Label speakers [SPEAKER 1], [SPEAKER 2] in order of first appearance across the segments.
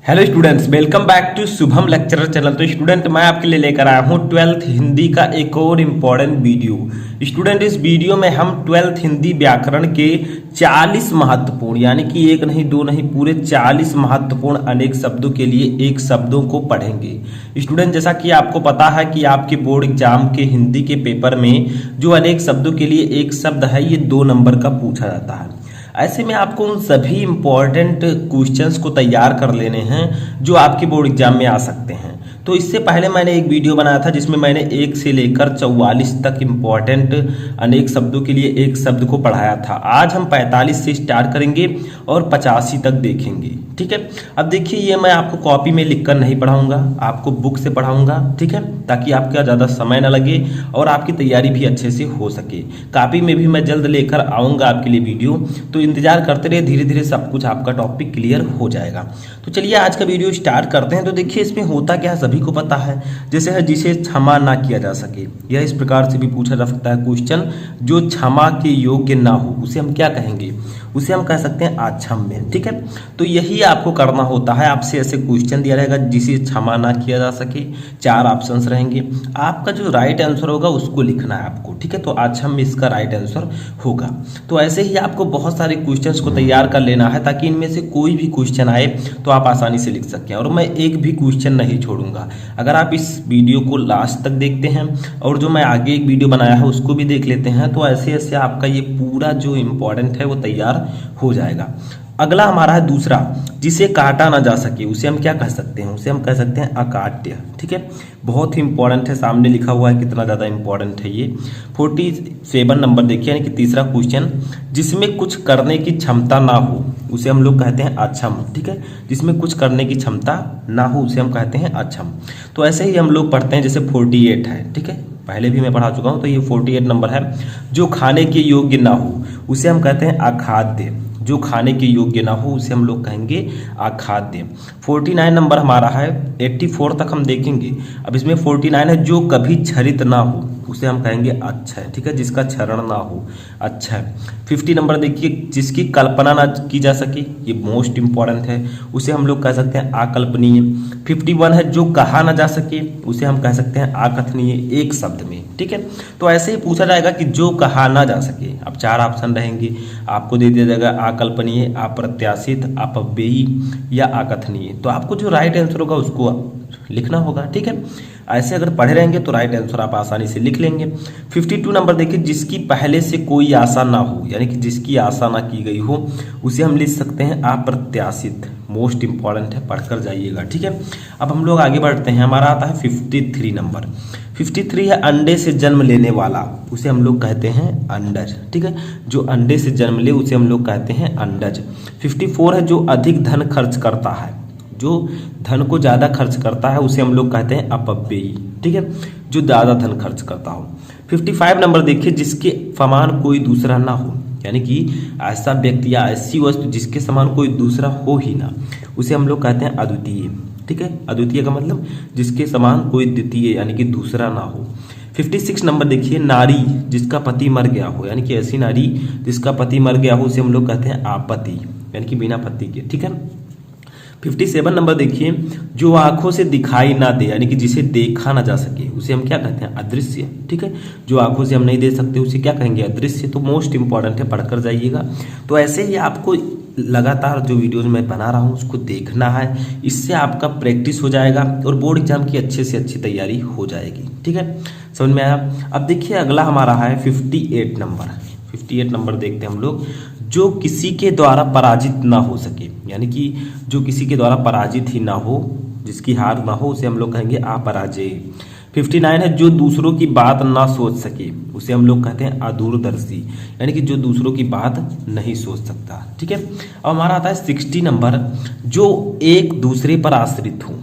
[SPEAKER 1] Hello students, welcome back to Shubham lecturer channel. तो student, मैं आपके लिए लेकर आया हूँ 12th हिंदी का एक और इम्पॉर्टेंट वीडियो। स्टूडेंट, इस वीडियो में हम 12th हिंदी व्याकरण के 40 महत्वपूर्ण, यानी कि एक नहीं दो नहीं पूरे 40 महत्वपूर्ण अनेक शब्दों के लिए एक शब्दों को पढ़ेंगे। स्टूडेंट, जैसा कि आपको पता है कि आपके बोर्ड एग्जाम के हिंदी के पेपर में जो अनेक शब्दों के लिए एक शब्द है, ये 2 नंबर का पूछा जाता है। ऐसे में आपको उन सभी इंपॉर्टेंट क्वेश्चंस को तैयार कर लेने हैं जो आपके बोर्ड एग्जाम में आ सकते हैं। तो इससे पहले मैंने एक वीडियो बनाया था जिसमें मैंने 1 से लेकर 44 तक इंपॉर्टेंट अनेक शब्दों के लिए एक शब्द को पढ़ाया था। आज हम 45 से स्टार्ट करेंगे और 85 तक देखेंगे। ठीक है, अब देखिए, ये मैं आपको कॉपी में लिखकर नहीं पढ़ाऊंगा, आपको बुक से पढ़ाऊंगा। ठीक है, ताकि आपका ज़्यादा समय ना लगे और आपकी तैयारी भी अच्छे से हो सके। कॉपी में भी मैं जल्द लेकर आऊँगा आपके लिए वीडियो, तो इंतजार करते रहिए, धीरे धीरे सब कुछ आपका टॉपिक क्लियर हो जाएगा। तो चलिए आज का वीडियो स्टार्ट करते हैं। तो देखिए, इसमें होता क्या है सभी को पता है, जैसे है जिसे क्षमा ना किया जा सके, यह इस प्रकार से भी पूछा जा सकता है क्वेश्चन। जो क्षमा के योग्य ना हो उसे हम क्या कहेंगे? उसे हम कह सकते हैं अक्षम्य। ठीक है, तो यही आपको करना होता है। आपसे ऐसे क्वेश्चन दिया रहेगा जिसे क्षमा ना किया जा सके, 4 ऑप्शंस रहेंगे, आपका जो राइट आंसर होगा उसको लिखना है आपको। ठीक है, तो अक्षम्य इसका राइट आंसर होगा। तो ऐसे ही आपको बहुत सारे क्वेश्चंस को तैयार कर लेना है ताकि इनमें से कोई भी क्वेश्चन आए तो आप आसानी से लिख सकें, और मैं एक भी क्वेश्चन नहीं छोड़ूंगा। अगर आप इस वीडियो को लास्ट तक देखते हैं और जो मैं आगे एक वीडियो बनाया है उसको भी देख लेते हैं, तो ऐसे ऐसे आपका ये पूरा जो इम्पोर्टेंट है वो तैयार हो जाएगा। अगला हमारा है दूसरा, जिसे काटा ना जा सके, उसे हम क्या कह सकते हैं? उसे हम कह सकते हैं अकाट्य। ठीक है, बहुत ही इंपॉर्टेंट है, सामने लिखा हुआ है कितना ज़्यादा इंपॉर्टेंट है ये। 47 नंबर देखिए, यानी कि तीसरा क्वेश्चन, जिसमें कुछ करने की क्षमता ना हो उसे हम लोग कहते हैं अक्षम। ठीक है, जिसमें कुछ करने की क्षमता ना हो उसे हम कहते हैं अक्षम। तो ऐसे ही हम लोग पढ़ते हैं, जैसे 48 है। ठीक है, पहले भी मैं पढ़ा चुका हूँ, तो ये 48 नंबर है, जो खाने के योग्य ना हो उसे हम कहते हैं अखाद्य। जो खाने के योग्य ना हो उसे हम लोग कहेंगे अखाद्य। 49 नंबर हमारा है, 84 तक हम देखेंगे। अब इसमें 49 है, जो कभी क्षरित ना हो उसे हम कहेंगे अक्षय। ठीक है, जिसका क्षरण ना हो, अक्षय। 50 नंबर देखिए, जिसकी कल्पना ना की जा सके, ये मोस्ट इंपॉर्टेंट है, उसे हम लोग कह सकते हैं अकल्पनीय। 51 है, जो कहा ना जा सके उसे हम कह सकते हैं अकथनीय, एक शब्द में। ठीक है, तो ऐसे ही पूछा जाएगा कि जो कहा ना जा सके। अब 4 ऑप्शन रहेंगे, आपको दे दिया जाएगा अकल्पनीय, अप्रत्याशित, अपव्ययी या अकथनीय। तो आपको जो राइट आंसर होगा उसको लिखना होगा। ठीक है, ऐसे अगर पढ़े रहेंगे तो राइट आंसर आप आसानी से लिख लेंगे। 52 नंबर देखिए, जिसकी पहले से कोई आशा ना हो, यानी कि जिसकी आशा ना की गई हो उसे हम लिख सकते हैं अप्रत्याशित। मोस्ट इंपॉर्टेंट है, पढ़कर जाइएगा। ठीक है, अब हम लोग आगे बढ़ते हैं। हमारा आता है 53 नंबर। 53 है, अंडे से जन्म लेने वाला, उसे हम लोग कहते हैं अंडज। ठीक है, जो अंडे से जन्म ले उसे हम लोग कहते हैं अंडज। 54 है, जो अधिक धन खर्च करता है, जो धन को ज़्यादा खर्च करता है उसे हम लोग कहते हैं अपव्ययी। ठीक है, जो ज़्यादा धन खर्च करता हो। 55 नंबर देखिए, जिसके समान कोई दूसरा ना हो, यानी कि ऐसा व्यक्ति या ऐसी वस्तु जिसके समान कोई दूसरा हो ही ना, उसे हम लोग कहते हैं अद्वितीय। ठीक है, अद्वितीय का मतलब जिसके समान कोई द्वितीय यानी कि दूसरा ना हो। 56 नंबर देखिए, नारी जिसका पति मर गया हो, यानी कि ऐसी नारी जिसका पति मर गया हो उसे हम लोग कहते हैं आपत्ति, यानी कि बिना पति के। ठीक है, 57 नंबर देखिए, जो आंखों से दिखाई ना दे, यानी कि जिसे देखा ना जा सके उसे हम क्या कहते हैं? अदृश्य। ठीक है, जो आंखों से हम नहीं देख सकते उसे क्या कहेंगे? अदृश्य। तो मोस्ट इंपॉर्टेंट है, पढ़कर जाइएगा। तो ऐसे ही आपको लगातार जो वीडियोज मैं बना रहा हूँ उसको देखना है, इससे आपका प्रैक्टिस हो जाएगा और बोर्ड एग्जाम की अच्छे से अच्छी तैयारी हो जाएगी। ठीक है, समझ में आया? अब देखिए, अगला हमारा है 58 नंबर। 58 नंबर देखते हैं हम लोग, जो किसी के द्वारा पराजित ना हो सके, यानी कि जो किसी के द्वारा पराजित ही ना हो, जिसकी हार ना हो उसे हम लोग कहेंगे अपराजय। 59 है, जो दूसरों की बात ना सोच सके उसे हम लोग कहते हैं अदूरदर्शी, यानी कि जो दूसरों की बात नहीं सोच सकता। ठीक है, अब हमारा आता है 60 नंबर, जो एक दूसरे पर आश्रित हो।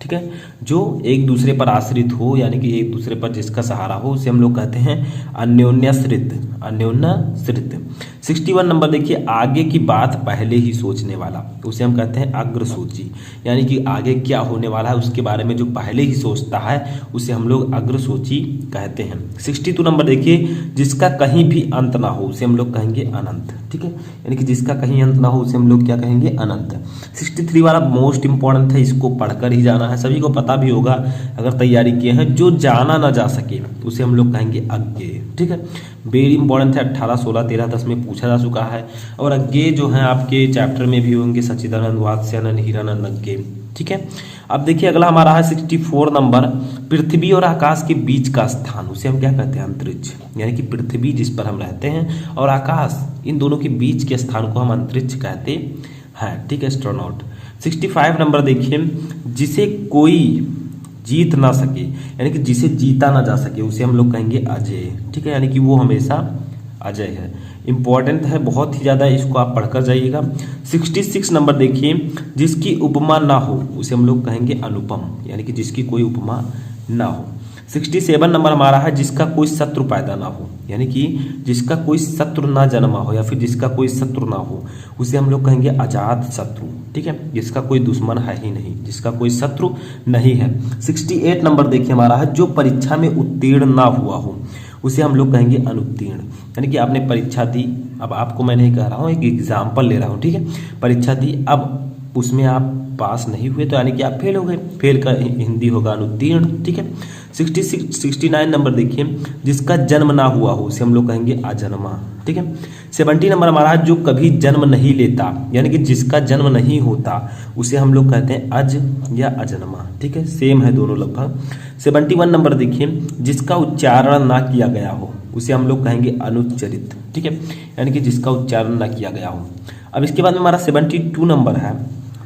[SPEAKER 1] ठीक है, जो एक दूसरे पर आश्रित हो, यानी कि एक दूसरे पर जिसका सहारा हो उसे हम लोग कहते हैं अन्योन्याश्रित। अन्योन्याश्रित। 61 नंबर देखिए, आगे की बात पहले ही सोचने वाला, उसे हम कहते हैं अग्रसूची। यानी कि आगे क्या होने वाला है उसके बारे में जो पहले ही सोचता है उसे हम लोग अग्रसूची कहते हैं। 62 नंबर देखिए, जिसका कहीं भी अंत ना हो उसे हम लोग कहेंगे अनंत। ठीक है, यानी कि जिसका कहीं अंत ना हो उसे हम लोग क्या कहेंगे, अनंत। 63 वाला मोस्ट इंपॉर्टेंट है, इसको पढ़कर ही जाना है, सभी को पता भी होगा अगर तैयारी किए हैं। जो जाना ना जा सके उसे हम लोग कहेंगे अज्ञेय। ठीक है, वेरी इंपॉर्टेंट है, 18, 16, 13, 10 में पूछा जा चुका है। और अज्ञेय जो है आपके चैप्टर में भी होंगे, सच्चिदानंद, वात्स्यानंद, हीरानंद, अज्ञेय। ठीक है, अब देखिए अगला हमारा है 64 नंबर, पृथ्वी और आकाश के बीच का स्थान, उसे हम क्या कहते हैं, अंतरिक्ष। यानी कि पृथ्वी जिस पर हम रहते हैं और आकाश, इन दोनों के बीच के स्थान को हम अंतरिक्ष कहते हैं। ठीक है, एस्ट्रोनॉट। 65 नंबर देखिए, जिसे कोई जीत ना सके, यानी कि जिसे जीता ना जा सके उसे हम लोग कहेंगे अजय। ठीक है, यानी कि वो हमेशा अजय है। इंपॉर्टेंट है बहुत ही ज़्यादा, इसको आप पढ़कर जाइएगा। 66 नंबर देखिए, जिसकी उपमा ना हो उसे हम लोग कहेंगे अनुपम, यानी कि जिसकी कोई उपमा ना हो। 67 नंबर हमारा है, जिसका कोई शत्रु पैदा ना हो, यानी कि जिसका कोई शत्रु ना जन्मा हो या फिर जिसका कोई शत्रु ना हो उसे हम लोग कहेंगे अजात शत्रु। ठीक है, जिसका कोई दुश्मन है ही नहीं, जिसका कोई शत्रु नहीं है। 68 नंबर देखिए हमारा है, जो परीक्षा में उत्तीर्ण ना हुआ हो उसे हम लोग कहेंगे अनुत्तीर्ण। यानी कि आपने परीक्षा दी, अब आपको मैं नहीं कह रहा हूँ, एक एग्जाम्पल ले रहा हूँ। ठीक है, परीक्षा दी, अब उसमें आप पास नहीं हुए तो यानी कि आप फेल हो गए, फेल का हिंदी होगा अनुत्तीर्ण। ठीक है, 69 नंबर देखिए, जिसका जन्म ना हुआ हो उसे हम लोग कहेंगे अजन्मा। ठीक है, 70 नंबर हमारा, जो कभी जन्म नहीं लेता, यानी कि जिसका जन्म नहीं होता उसे हम लोग कहते हैं अज या अजन्मा। ठीक है, सेम है दोनों लगभग। 71 नंबर देखिए, जिसका उच्चारण ना किया गया हो उसे हम लोग कहेंगे अनुच्चरित। ठीक है, यानी कि जिसका उच्चारण ना किया गया हो। अब इसके बाद में हमारा 72 नंबर है,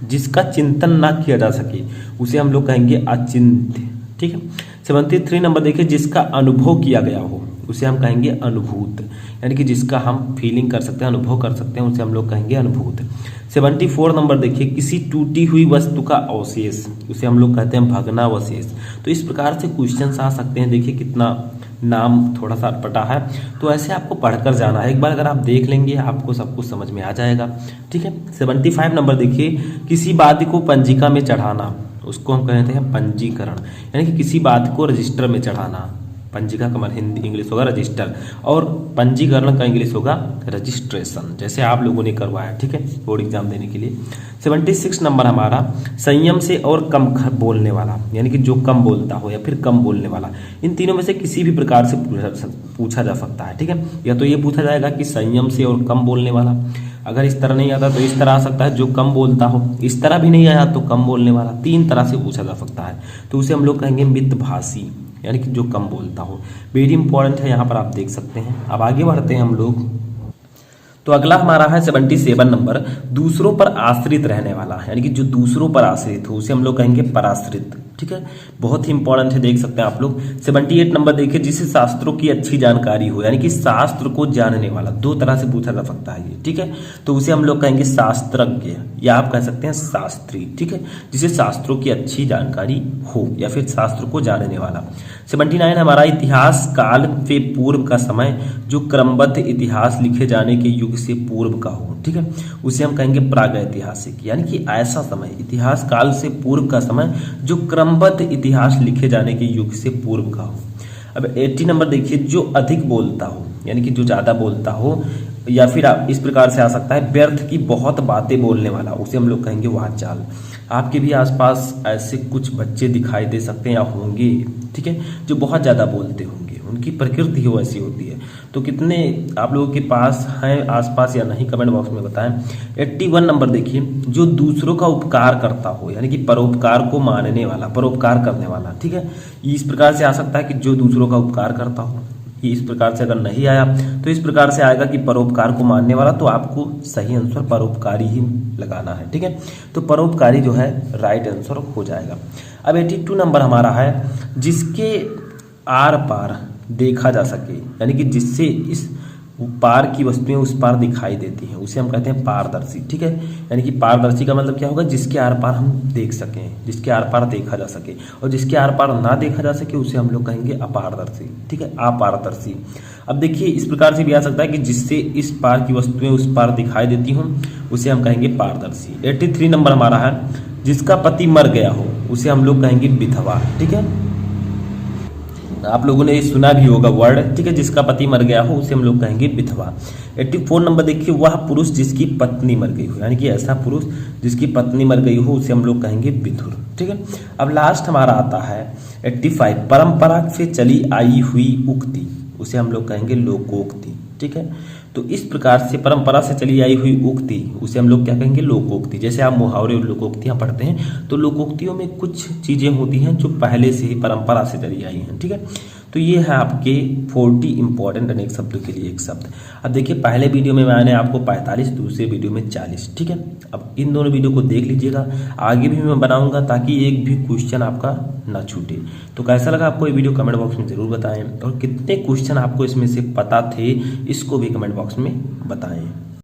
[SPEAKER 1] जिसका चिंतन ना किया जा सके उसे हम लोग कहेंगे अचिंत्य। ठीक है, 73 नंबर देखिए, जिसका अनुभव किया गया हो उसे हम कहेंगे अनुभूत, यानी कि जिसका हम फीलिंग कर सकते हैं, अनुभव कर सकते हैं, उसे हम लोग कहेंगे अनुभूत। 74 नंबर देखिए, किसी टूटी हुई वस्तु का अवशेष उसे हम लोग कहते हैं भग्नावशेष। तो इस प्रकार से क्वेश्चंस आ सकते हैं। देखिए कितना नाम थोड़ा सा अटपटा है, तो ऐसे आपको पढ़कर जाना है। एक बार अगर आप देख लेंगे आपको सब कुछ समझ में आ जाएगा। ठीक है, 75 नंबर देखिए, किसी बात को पंजिका में चढ़ाना उसको हम कहते हैं पंजीकरण, यानी कि किसी बात को रजिस्टर में चढ़ाना। पंजिका का हिंदी इंग्लिश होगा रजिस्टर, और पंजीकरण का इंग्लिश होगा रजिस्ट्रेशन, जैसे आप लोगों ने करवाया। ठीक है, बोर्ड एग्जाम देने के लिए। 76 नंबर हमारा, संयम से और कम बोलने वाला, यानी कि जो कम बोलता हो या फिर कम बोलने वाला। इन तीनों में से किसी भी प्रकार से पूछा जा सकता है। ठीक है, या तो ये पूछा जाएगा कि संयम से और कम बोलने वाला, अगर इस तरह नहीं आता तो इस तरह आ सकता है जो कम बोलता हो, इस तरह भी नहीं आया तो कम बोलने वाला। तीन तरह से पूछा जा सकता है, तो उसे हम लोग कहेंगे मितभाषी, यानी कि जो कम बोलता हो। वेरी इंपॉर्टेंट है, यहाँ पर आप देख सकते हैं। अब आगे बढ़ते हैं हम लोग, तो अगला हमारा है 77 नंबर, दूसरों पर आश्रित रहने वाला, यानी कि जो दूसरों पर आश्रित हो उसे हम लोग कहेंगे पराश्रित। ठीक है, बहुत ही इंपॉर्टेंट है, देख सकते हैं आप लोग। 78 नंबर देखिए, जिसे शास्त्रों की अच्छी जानकारी हो, यानी कि शास्त्र को जानने वाला। दो तरह से पूछा जा सकता है ये। ठीक है, तो उसे हम लोग कहेंगे शास्त्रज्ञ, या आप कह सकते हैं शास्त्री। ठीक है, जिसे शास्त्रों की अच्छी जानकारी हो या फिर शास्त्र को जानने वाला। 79 हमारा, इतिहास काल से पूर्व का समय जो क्रमबद्ध इतिहास लिखे जाने के युग से पूर्व का हो। ठीक है, उसे हम कहेंगे प्रागैतिहासिक, यानी कि ऐसा समय, इतिहास काल से पूर्व का समय जो क्रमबद्ध इतिहास लिखे जाने के युग से पूर्व का हो। अब 80 नंबर देखिए, जो अधिक बोलता हो, यानी कि जो ज्यादा बोलता हो, या फिर आप इस प्रकार से आ सकता है व्यर्थ की बहुत बातें बोलने वाला, उसे हम लोग कहेंगे वाचाल। आपके भी आसपास ऐसे कुछ बच्चे दिखाई दे सकते हैं या होंगे, ठीक है, जो बहुत ज़्यादा बोलते होंगे, उनकी प्रकृति ही वैसी होती है। तो कितने आप लोगों के पास हैं आसपास या नहीं, कमेंट बॉक्स में बताएं। 81 नंबर देखिए, जो दूसरों का उपकार करता हो, यानी कि परोपकार को मानने वाला, परोपकार करने वाला। ठीक है, इस प्रकार से आ सकता है कि जो दूसरों का उपकार करता हो। ये इस प्रकार से अगर नहीं आया तो इस प्रकार से आएगा कि परोपकार को मानने वाला, तो आपको सही आंसर परोपकारी ही लगाना है। ठीक है, तो परोपकारी जो है राइट आंसर हो जाएगा। अब 82 नंबर हमारा है, जिसके आर पार देखा जा सके, यानी कि जिससे इस पार की वस्तुएं उस पार दिखाई देती हैं, उसे हम कहते हैं पारदर्शी। ठीक है, यानी कि पारदर्शी का मतलब क्या होगा, जिसके आर पार हम देख सकें, जिसके आर पार देखा जा सके, और जिसके आर पार ना देखा जा सके उसे हम लोग कहेंगे अपारदर्शी। ठीक है, अपारदर्शी। अब देखिए इस प्रकार से भी आ सकता है कि जिससे इस पार की वस्तुएं उस पार दिखाई देती हों उसे हम कहेंगे पारदर्शी। 83 नंबर हमारा है, जिसका पति मर गया हो उसे हम लोग कहेंगे विधवा। ठीक है, आप लोगों ने सुना भी होगा वर्ड। ठीक है, जिसका पति मर गया हो उसे हम लोग कहेंगे विधवा। 84 नंबर देखिए, वह पुरुष जिसकी पत्नी मर गई हो, यानी कि ऐसा पुरुष जिसकी पत्नी मर गई हो उसे हम लोग कहेंगे विधुर। ठीक है, अब लास्ट हमारा आता है 85, परंपरा से चली आई हुई उक्ति, उसे हम लोग कहेंगे लोकोक्ति। ठीक है, तो इस प्रकार से परंपरा से चली आई हुई उक्ति उसे हम लोग क्या कहेंगे, लोकोक्ति। जैसे आप मुहावरे और लोकोक्तियां पढ़ते हैं तो लोकोक्तियों में कुछ चीजें होती हैं जो पहले से ही परंपरा से चली आई हैं। ठीक है, तो ये है आपके 40 इंपॉर्टेंट अनेक शब्दों के लिए एक शब्द। अब देखिए पहले वीडियो में मैंने आपको 45, दूसरे वीडियो में 40। ठीक है, अब इन दोनों वीडियो को देख लीजिएगा, आगे भी मैं बनाऊंगा ताकि एक भी क्वेश्चन आपका ना छूटे। तो कैसा लगा आपको ये वीडियो कमेंट बॉक्स में जरूर बताएं, और कितने क्वेश्चन आपको इसमें से पता थे इसको भी कमेंट बॉक्स में बताएं।